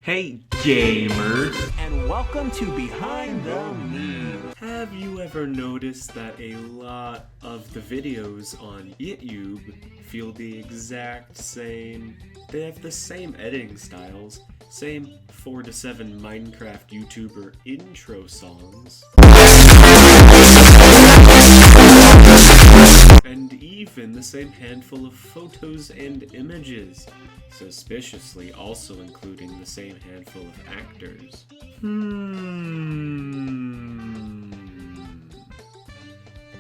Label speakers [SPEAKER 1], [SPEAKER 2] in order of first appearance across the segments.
[SPEAKER 1] Hey gamers!
[SPEAKER 2] And welcome to Behind the Meme.
[SPEAKER 1] Have you ever noticed that a lot of the videos on YouTube feel the exact same? They have the same editing styles, same 4 to 7 Minecraft YouTuber intro songs, and even the same handful of photos and images, suspiciously also including the same handful of actors.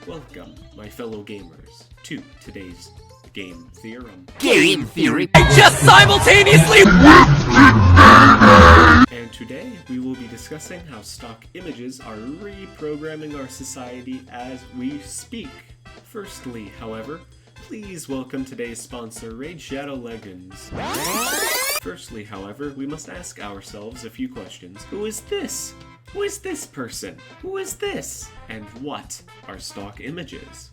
[SPEAKER 1] Welcome, my fellow gamers, to today's Game Theorem.
[SPEAKER 2] Game Theory just simultaneously.
[SPEAKER 1] And today we will be discussing how stock images are reprogramming our society as we speak. Firstly, however, please welcome today's sponsor, Raid Shadow Legends. Firstly, however, we must ask ourselves a few questions. Who is this? Who is this person? Who is this? And what are stock images?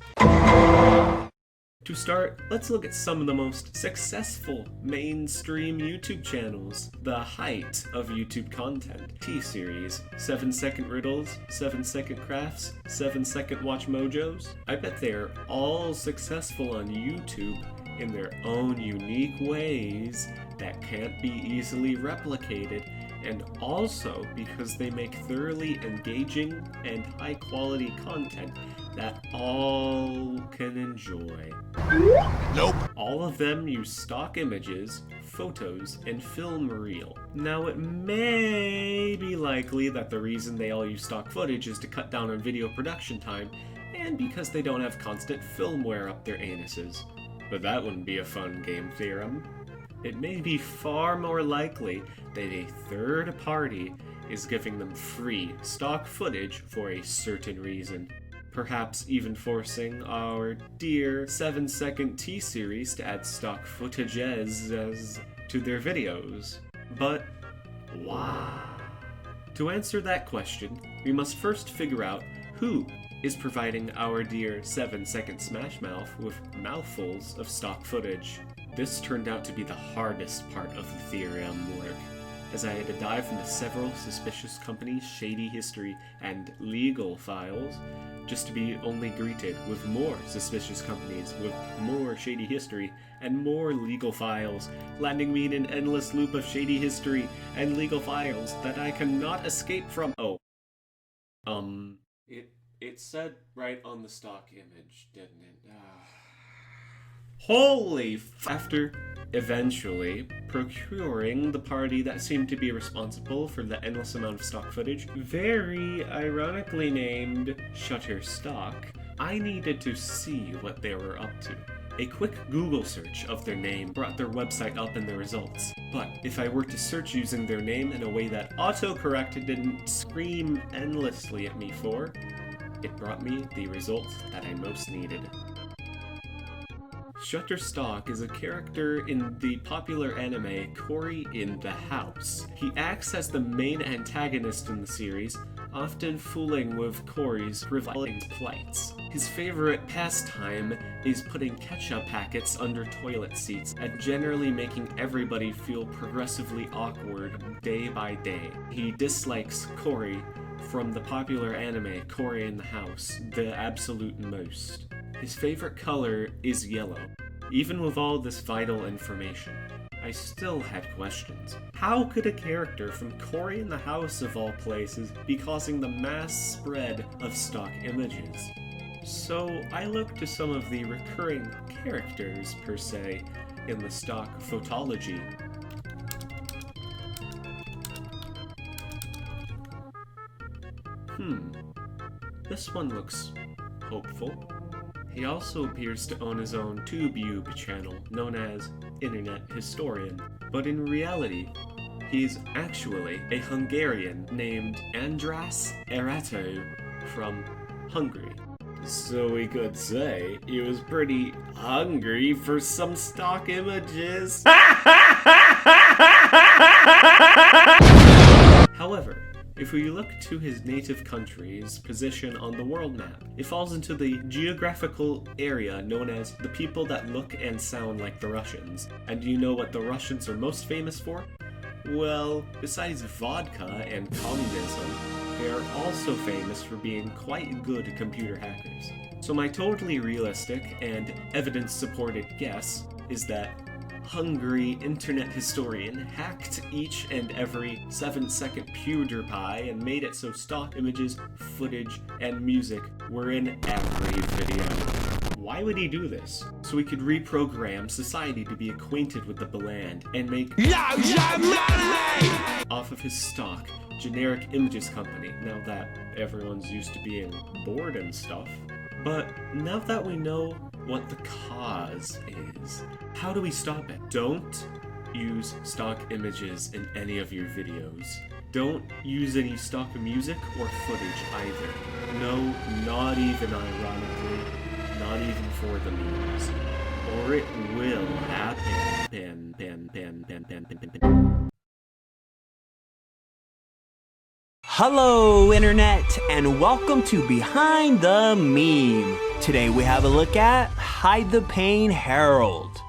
[SPEAKER 1] To start, let's look at some of the most successful mainstream YouTube channels. The height of YouTube content. T-Series, 7-second riddles, 7-second crafts, 7-second watch mojos. I bet they're all successful on YouTube in their own unique ways that can't be easily replicated, and also because they make thoroughly engaging and high-quality content that all can enjoy.
[SPEAKER 2] Nope.
[SPEAKER 1] All of them use stock images, photos, and film reel. Now, it may be likely that the reason they all use stock footage is to cut down on video production time, and because they don't have constant filmware up their anuses. But that wouldn't be a fun game theorem. It may be far more likely that a third party is giving them free stock footage for a certain reason. Perhaps even forcing our dear 7-second T-Series to add stock footages to their videos. But why? To answer that question, we must first figure out who is providing our dear 7-second Smash Mouth with mouthfuls of stock footage. This turned out to be the hardest part of the theorem work, as I had to dive into several suspicious companies' shady history and legal files, just to be only greeted with more suspicious companies with more shady history and more legal files, landing me in an endless loop of shady history and legal files that I cannot escape from. It said right on the stock image, didn't it? Holy After eventually procuring the party that seemed to be responsible for the endless amount of stock footage, very ironically named Shutterstock, I needed to see what they were up to. A quick Google search of their name brought their website up in the results, but if I were to search using their name in a way that autocorrect didn't scream endlessly at me for, it brought me the result that I most needed. Shutterstock is a character in the popular anime Cory in the House. He acts as the main antagonist in the series, often fooling with Cory's revealing plights. His favorite pastime is putting ketchup packets under toilet seats and generally making everybody feel progressively awkward day by day. He dislikes Cory from the popular anime Cory in the House the absolute most. His favorite color is yellow. Even with all this vital information, I still had questions. How could a character from Cory in the House of all places be causing the mass spread of stock images? So I looked to some of the recurring characters, per se, in the stock photology. This one looks hopeful. He also appears to own his own TubeYube channel, known as Internet Historian. But in reality, he's actually a Hungarian named András Erato from Hungary. So we could say he was pretty hungry for some stock images. However, if we look to his native country's position on the world map, it falls into the geographical area known as the people that look and sound like the Russians. And do you know what the Russians are most famous for? Well, besides vodka and communism, they are also famous for being quite good computer hackers. So my totally realistic and evidence-supported guess is that Hungry internet historian hacked each and every 7-second PewDiePie and made it so stock images, footage, and music were in every video. Why would he do this? So he could reprogram society to be acquainted with the bland and make off of his stock generic images company, now that everyone's used to being bored and stuff. But now that we know what the cause is, how do we stop it? Don't use stock images in any of your videos. Don't use any stock music or footage either. No, not even ironically, not even for the memes. Or it will happen.
[SPEAKER 2] Hello, Internet, and welcome to Behind the Meme. Today we have a look at Hide the Pain Herald.